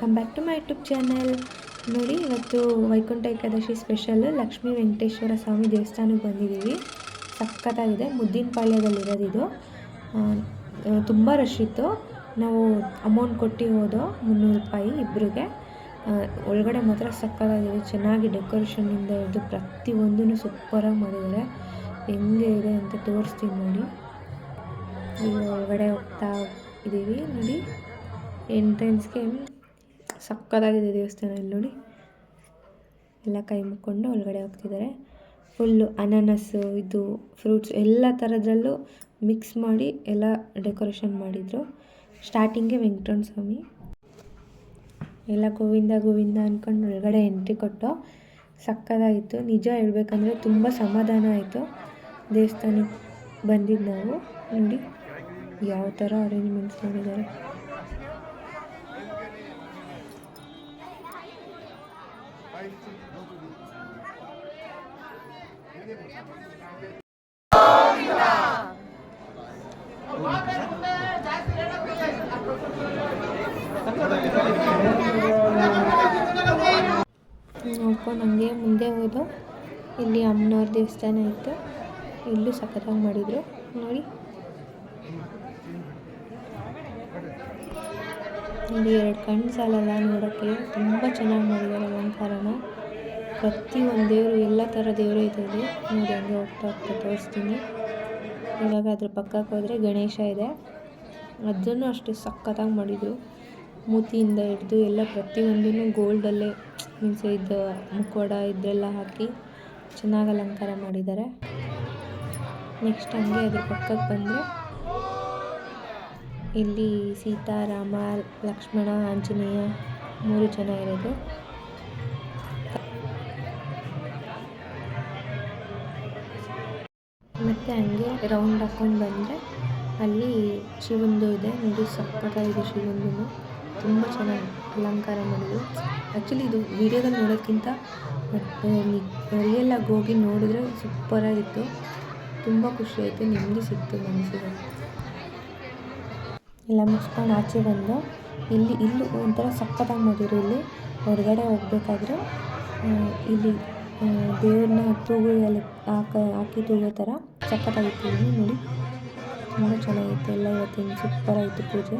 Welcome back to my YouTube channel. ನೋಡಿ, ಇವತ್ತು Vaikuntha Ekadashi special Lakshmi Venkateshwara Swamy ದೇವಸ್ಥಾನಕ್ಕೆ ಬಂದಿದ್ದೀವಿ. ಸಖತ್ತಾಗಿದೆ. ಮುದ್ದಿನಪಾಳ್ಯದಲ್ಲಿರೋದು ಇದು. ತುಂಬ ರಶ್ ಇತ್ತು. ನಾವು ಅಮೌಂಟ್ ಕೊಟ್ಟು ಹೋದೋ 300 ರೂಪಾಯಿ ಇಬ್ಬರಿಗೆ. ಒಳಗಡೆ ಮಾತ್ರ ಸಖತ್ತಾಗಿದೆ. ಚೆನ್ನಾಗಿ ಡೆಕೋರೇಷನ್ನಿಂದ ಹಿಡಿದು ಪ್ರತಿಯೊಂದೂ ಸೂಪರಾಗಿ ಮಾಡಿದ್ದಾರೆ. ಹೆಂಗೆ ಇದೆ ಅಂತ ತೋರಿಸ್ತೀನಿ ನೋಡಿ. ಈಗ ಒಳಗಡೆ ಹೋಗ್ತಾ ಇದ್ದೀವಿ ನೋಡಿ. ಎಂಟ್ರೆನ್ಸ್ಗೆ ಸಕ್ಕತ್ತಾಗಿದೆ ದೇವಸ್ಥಾನ. ಇಲ್ಲಿ ನೋಡಿ, ಎಲ್ಲ ಕೈ ಮುಕ್ಕೊಂಡು ಒಳಗಡೆ ಹೋಗ್ತಿದ್ದಾರೆ. ಫುಲ್ಲು ಅನಾನಸ್ಸು, ಇದು ಫ್ರೂಟ್ಸ್ ಎಲ್ಲ ಥರದ್ರಲ್ಲೂ ಮಿಕ್ಸ್ ಮಾಡಿ ಎಲ್ಲ ಡೆಕೋರೇಷನ್ ಮಾಡಿದರು. ಸ್ಟಾರ್ಟಿಂಗ್ಗೆ ವೆಂಕಟರಮಣ ಸ್ವಾಮಿ ಎಲ್ಲ ಗೋವಿಂದ ಗೋವಿಂದ ಅಂದ್ಕೊಂಡು ಒಳಗಡೆ ಎಂಟ್ರಿ ಕೊಟ್ಟು ಸಕ್ಕತ್ತಾಗಿತ್ತು. ನಿಜ ಹೇಳ್ಬೇಕಂದ್ರೆ ತುಂಬ ಸಮಾಧಾನ ಆಯಿತು ದೇವಸ್ಥಾನಕ್ಕೆ ಬಂದಿದ್ದು ನಾವು. ನೋಡಿ ಯಾವ ಥರ ಅರೇಂಜ್ಮೆಂಟ್ಸ್ ಮಾಡಿದ್ದಾರೆ. ನೋಡ್ಕೊಂಡು ಹಂಗೆ ಮುಂದೆ ಹೋದು ಇಲ್ಲಿ ಅಮ್ಮನವ್ರ ದೇವಸ್ಥಾನ ಇತ್ತು. ಇಲ್ಲೂ ಸಖತ್ತಾಗಿ ಮಾಡಿದರು ನೋಡಿ. ಇಲ್ಲಿ 2 ಕಣ್ಣು ಸಾಲಲ್ಲ ನೋಡೋಕ್ಕೆ. ತುಂಬ ಚೆನ್ನಾಗಿ ಮಾಡಿದ್ದಾರೆ ಅಲಂಕಾರನ. ಪ್ರತಿಯೊಂದು ದೇವರು, ಎಲ್ಲ ಥರ ದೇವರು ಇದೆ ಇಲ್ಲಿ. ನೋಡಿ ಹಂಗೆ ಹೋಗ್ತಾ ತೋರಿಸ್ತೀನಿ. ಇವಾಗ ಅದ್ರ ಪಕ್ಕಕ್ಕೆ ಹೋದರೆ ಗಣೇಶ ಇದೆ. ಅದನ್ನು ಅಷ್ಟೇ ಸಖತ್ತಾಗಿ ಮಾಡಿದರು. ಮೂತಿಯಿಂದ ಹಿಡಿದು ಎಲ್ಲ ಪ್ರತಿಯೊಂದೂ ಗೋಲ್ಡಲ್ಲೇ ಮೀನ್ಸ್ ಇದು ಮುಖವಾಡ ಇದೆಲ್ಲ ಹಾಕಿ ಚೆನ್ನಾಗಿ ಅಲಂಕಾರ ಮಾಡಿದ್ದಾರೆ. ನೆಕ್ಸ್ಟ್ ಹಂಗೆ ಅದ್ರ ಪಕ್ಕಕ್ಕೆ ಬಂದರೆ ಇಲ್ಲಿ ಸೀತಾ, ರಾಮ, ಲಕ್ಷ್ಮಣ, ಆಂಜನೇಯ 3 ಜನ ಇರೋದು. ಮತ್ತು ಹಂಗೆ ರೌಂಡ್ ಹಾಕ್ಕೊಂಡು ಬಂದರೆ ಅಲ್ಲಿ ಶಿವಂದು ಇದೆ ನೋಡಿ. ಸಕ್ಕತ್ತಾಗಿದೆ ಶಿವಂದು. ತುಂಬ ಚೆನ್ನಾಗಿ ಅಲಂಕಾರ ಮಾಡಿದ್ರು. ಆ್ಯಕ್ಚುಲಿ ಇದು ವಿಡಿಯೋದಲ್ಲಿ ನೋಡೋಕ್ಕಿಂತ ರಿಯಲಾಗಿ ಹೋಗಿ ನೋಡಿದ್ರೆ ಸೂಪರಾಗಿತ್ತು. ತುಂಬ ಖುಷಿ ಆಯಿತು, ನೆಮ್ಮದಿ ಸಿಕ್ತು ಮನಸ್ಸಿಗೆ. ಎಲ್ಲ ಮುಗಿಸ್ಕೊಂಡು ಆಚೆ ಬಂದು ಇಲ್ಲಿ ಒಂಥರ ಸಕ್ಕತ್ತಾಗಿ ಮಾಡಿದ್ರು. ಇಲ್ಲಿ ಹೊರಗಡೆ ಹೋಗ್ಬೇಕಾದ್ರೆ ಇಲ್ಲಿ ದೇವ್ರನ್ನ ತೂಗುಯಲ್ಲಿ ಹಾಕಿ ತೂಗೋ ಥರ ಸಕ್ಕತ್ತಾಗಿತ್ತು. ಇಲ್ಲಿ ನೋಡಿ ತುಂಬ ಚೆನ್ನಾಗಿತ್ತು. ಎಲ್ಲ ಇವತ್ತಿನ ಸೂಪರಾಗಿತ್ತು ಪೂಜೆ.